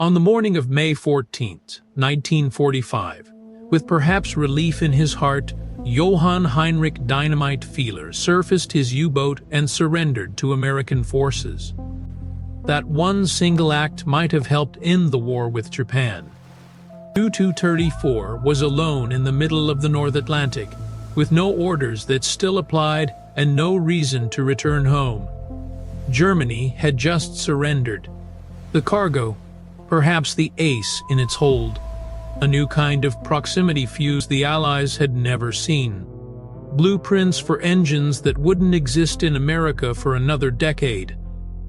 On the morning of May 14, 1945, with perhaps relief in his heart, Johann Heinrich Dynamite Fiehler surfaced his U-boat and surrendered to American forces. That one single act might have helped end the war with Japan. U-234 was alone in the middle of the North Atlantic, with no orders that still applied and no reason to return home. Germany had just surrendered. The cargo, perhaps the ace in its hold, a new kind of proximity fuse the Allies had never seen. Blueprints for engines that wouldn't exist in America for another decade.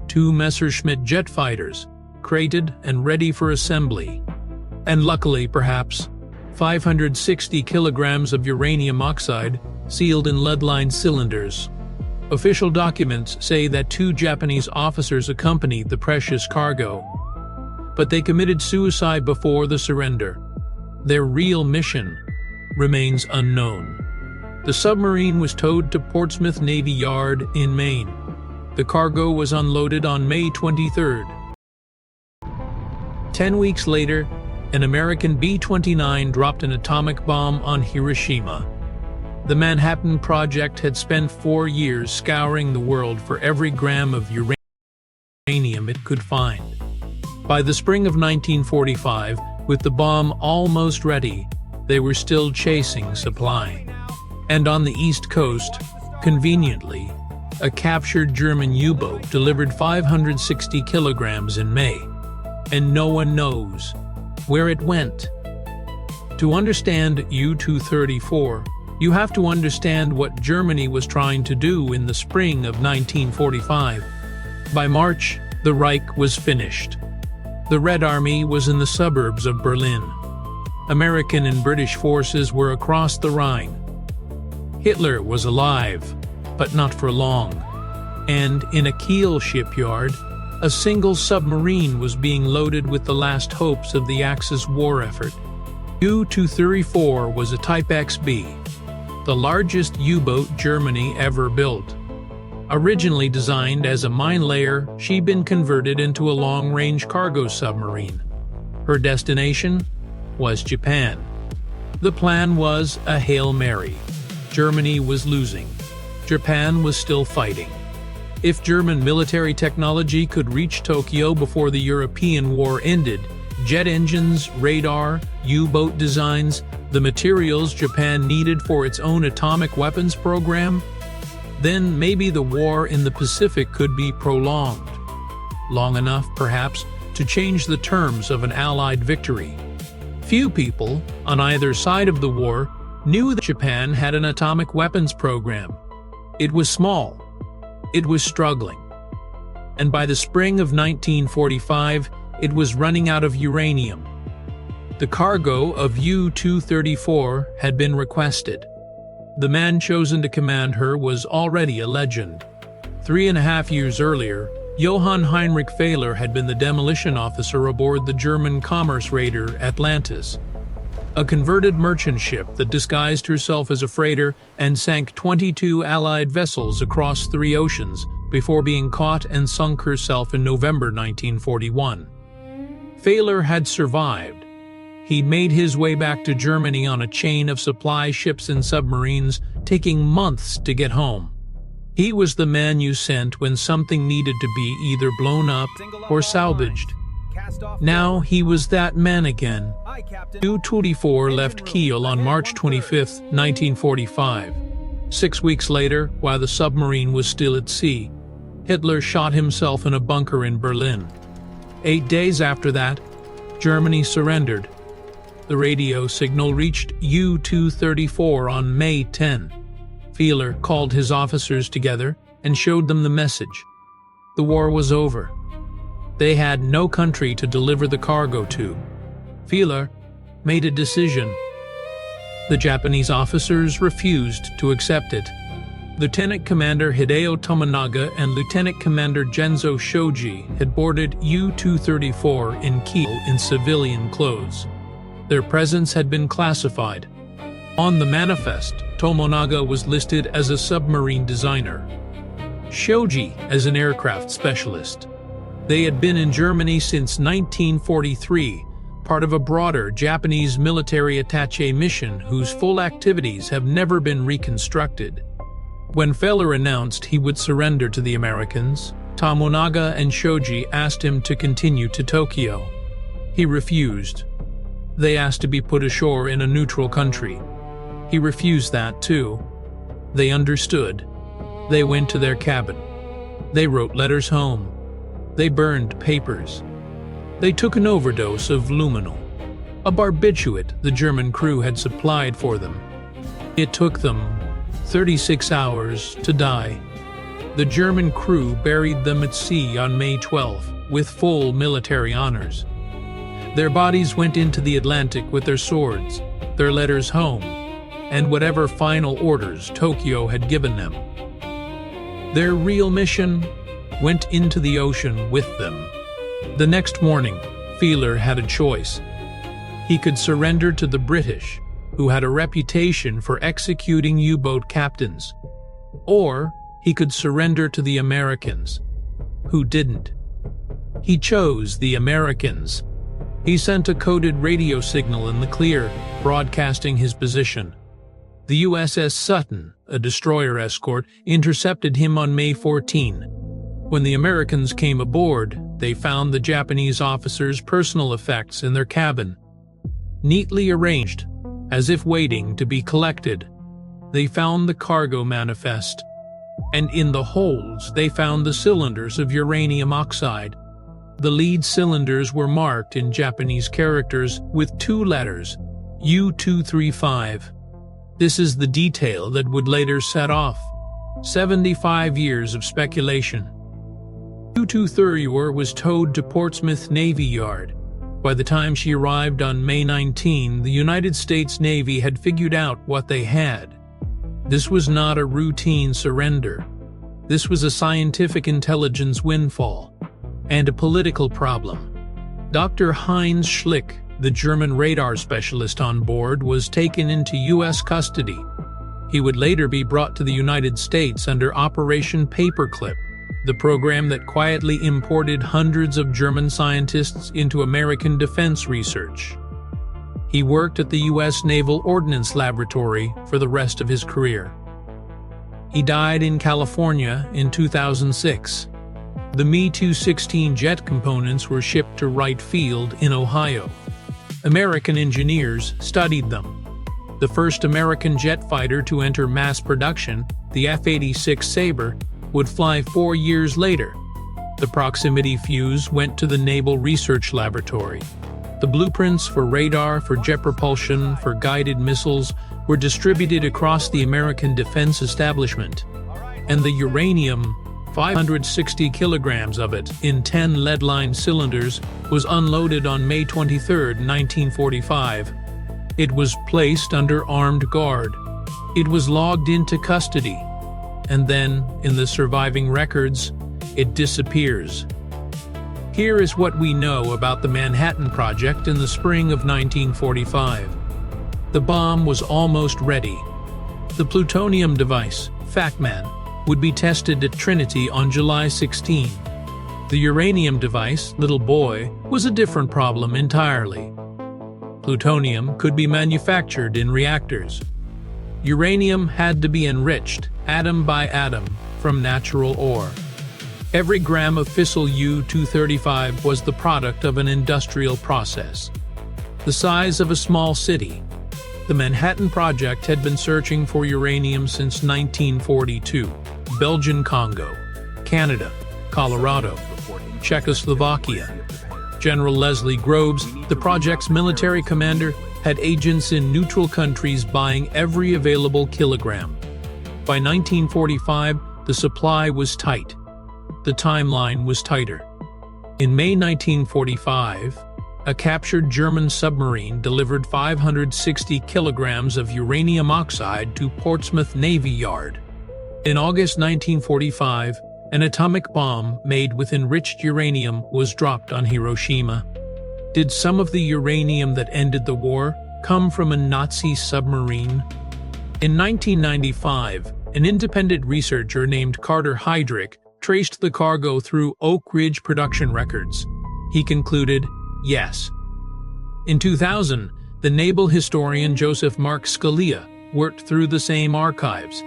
2 Messerschmitt jet fighters, crated and ready for assembly. And luckily, perhaps, 560 kilograms of uranium oxide sealed in lead-lined cylinders. Official documents say that 2 Japanese officers accompanied the precious cargo, but they committed suicide before the surrender. Their real mission remains unknown. The submarine was towed to Portsmouth Navy Yard in Maine. The cargo was unloaded on May 23rd. 10 weeks later, an American B-29 dropped an atomic bomb on Hiroshima. The Manhattan Project had spent 4 years scouring the world for every gram of uranium it could find. By the spring of 1945, with the bomb almost ready, they were still chasing supply. And on the East Coast, conveniently, a captured German U-boat delivered 560 kilograms in May, and no one knows where it went. To understand U-234, you have to understand what Germany was trying to do in the spring of 1945. By March, the Reich was finished. The Red Army was in the suburbs of Berlin. American and British forces were across the Rhine. Hitler was alive, but not for long. And in a Kiel shipyard, a single submarine was being loaded with the last hopes of the Axis war effort. U-234 was a Type XB, the largest U-boat Germany ever built. Originally designed as a mine layer, she'd been converted into a long-range cargo submarine. Her destination was Japan. The plan was a Hail Mary. Germany was losing. Japan was still fighting. If German military technology could reach Tokyo before the European war ended, jet engines, radar, U-boat designs, the materials Japan needed for its own atomic weapons program, then maybe the war in the Pacific could be prolonged. Long enough, perhaps, to change the terms of an Allied victory. Few people, on either side of the war, knew that Japan had an atomic weapons program. It was small. It was struggling. And by the spring of 1945, it was running out of uranium. The cargo of U-234 had been requested. The man chosen to command her was already a legend. 3.5 years earlier, Johann Heinrich Fiehler had been the demolition officer aboard the German commerce raider Atlantis, a converted merchant ship that disguised herself as a freighter and sank 22 Allied vessels across 3 oceans before being caught and sunk herself in November 1941. Fiehler had survived. He'd made his way back to Germany on a chain of supply ships and submarines, taking months to get home. He was the man you sent when something needed to be either blown up or salvaged. Now he was that man again. U-234 left Kiel on March 25, 1945. 6 weeks later, while the submarine was still at sea, Hitler shot himself in a bunker in Berlin. 8 days after that, Germany surrendered. The radio signal reached U-234 on May 10. Fiehler called his officers together and showed them the message. The war was over. They had no country to deliver the cargo to. Fiehler made a decision. The Japanese officers refused to accept it. Lieutenant Commander Hideo Tominaga and Lieutenant Commander Genzo Shoji had boarded U-234 in Kiel in civilian clothes. Their presence had been classified. On the manifest, Tominaga was listed as a submarine designer, Shoji as an aircraft specialist. They had been in Germany since 1943, part of a broader Japanese military attaché mission whose full activities have never been reconstructed. When Feller announced he would surrender to the Americans, Tomonaga and Shoji asked him to continue to Tokyo. He refused. They asked to be put ashore in a neutral country. He refused that too. They understood. They went to their cabin. They wrote letters home. They burned papers. They took an overdose of luminol, a barbiturate the German crew had supplied for them. It took them 36 hours to die. The German crew buried them at sea on May 12 with full military honors. Their bodies went into the Atlantic with their swords, their letters home, and whatever final orders Tokyo had given them. Their real mission went into the ocean with them. The next morning, Feller had a choice. He could surrender to the British, who had a reputation for executing U-boat captains, or he could surrender to the Americans, who didn't. He chose the Americans. He sent a coded radio signal in the clear, broadcasting his position. The USS Sutton, a destroyer escort, intercepted him on May 14. When the Americans came aboard, they found the Japanese officers' personal effects in their cabin, neatly arranged, as if waiting to be collected. They found the cargo manifest, and in the holds they found the cylinders of uranium oxide. The lead cylinders were marked in Japanese characters with 2 letters, U-235. This is the detail that would later set off 75 years of speculation. U-234 was towed to Portsmouth Navy Yard. By the time she arrived on May 19, the United States Navy had figured out what they had. This was not a routine surrender. This was a scientific intelligence windfall and a political problem. Dr. Heinz Schlick, the German radar specialist on board, was taken into U.S. custody. He would later be brought to the United States under Operation Paperclip, the program that quietly imported hundreds of German scientists into American defense research. He worked at the U.S. Naval Ordnance Laboratory for the rest of his career. He died in California in 2006. The Me-216 jet components were shipped to Wright Field in Ohio. American engineers studied them. The first American jet fighter to enter mass production, the F-86 Sabre, would fly 4 years later. The proximity fuse went to the Naval Research Laboratory. The blueprints for radar, for jet propulsion, for guided missiles were distributed across the American defense establishment. And the uranium, 560 kilograms of it, in 10 lead-lined cylinders, was unloaded on May 23, 1945. It was placed under armed guard. It was logged into custody. And then, in the surviving records, it disappears. Here is what we know about the Manhattan Project in the spring of 1945. The bomb was almost ready. The plutonium device, Fat Man, would be tested at Trinity on July 16. The uranium device, Little Boy, was a different problem entirely. Plutonium could be manufactured in reactors. Uranium had to be enriched, atom by atom, from natural ore. Every gram of fissile U-235 was the product of an industrial process. The size of a small city. The Manhattan Project had been searching for uranium since 1942. Belgian Congo, Canada, Colorado, Czechoslovakia. General Leslie Groves, the project's military commander, had agents in neutral countries buying every available kilogram. By 1945, the supply was tight. The timeline was tighter. In May 1945, a captured German submarine delivered 560 kilograms of uranium oxide to Portsmouth Navy Yard. In August 1945, an atomic bomb made with enriched uranium was dropped on Hiroshima. Did some of the uranium that ended the war come from a Nazi submarine? In 1995, an independent researcher named Carter Heydrich traced the cargo through Oak Ridge production records. He concluded, yes. In 2000, the naval historian Joseph Mark Scalia worked through the same archives.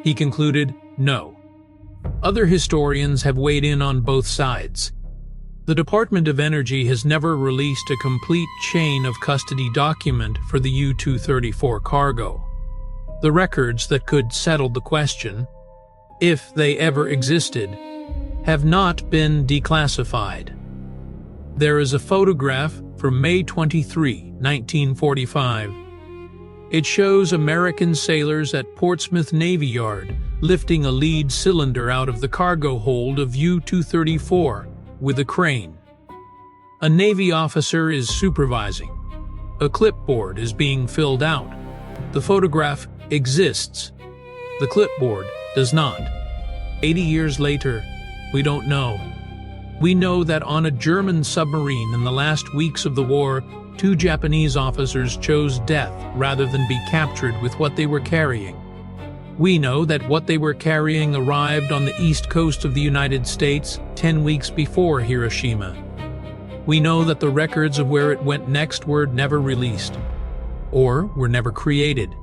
He concluded, no. Other historians have weighed in on both sides. The Department of Energy has never released a complete chain of custody document for the U-234 cargo. The records that could settle the question, if they ever existed, have not been declassified. There is a photograph from May 23, 1945. It shows American sailors at Portsmouth Navy Yard lifting a lead cylinder out of the cargo hold of U-234 with a crane. A Navy officer is supervising. A clipboard is being filled out. The photograph exists. The clipboard does not. 80 years later, we don't know. We know that on a German submarine in the last weeks of the war, 2 Japanese officers chose death rather than be captured with what they were carrying. We know that what they were carrying arrived on the east coast of the United States 10 weeks before Hiroshima. We know that the records of where it went next were never released, or were never created.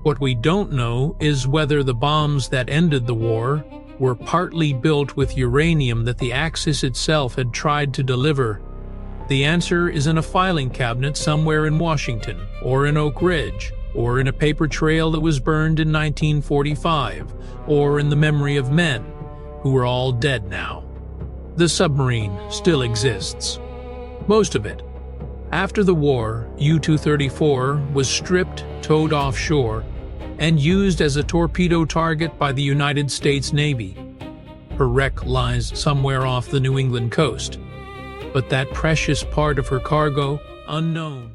What we don't know is whether the bombs that ended the war were partly built with uranium that the Axis itself had tried to deliver. The answer is in a filing cabinet somewhere in Washington, or in Oak Ridge, or in a paper trail that was burned in 1945, or in the memory of men who are all dead now. The submarine still exists. Most of it. After the war, U-234 was stripped, towed offshore, and used as a torpedo target by the United States Navy. Her wreck lies somewhere off the New England coast, but that precious part of her cargo, unknown.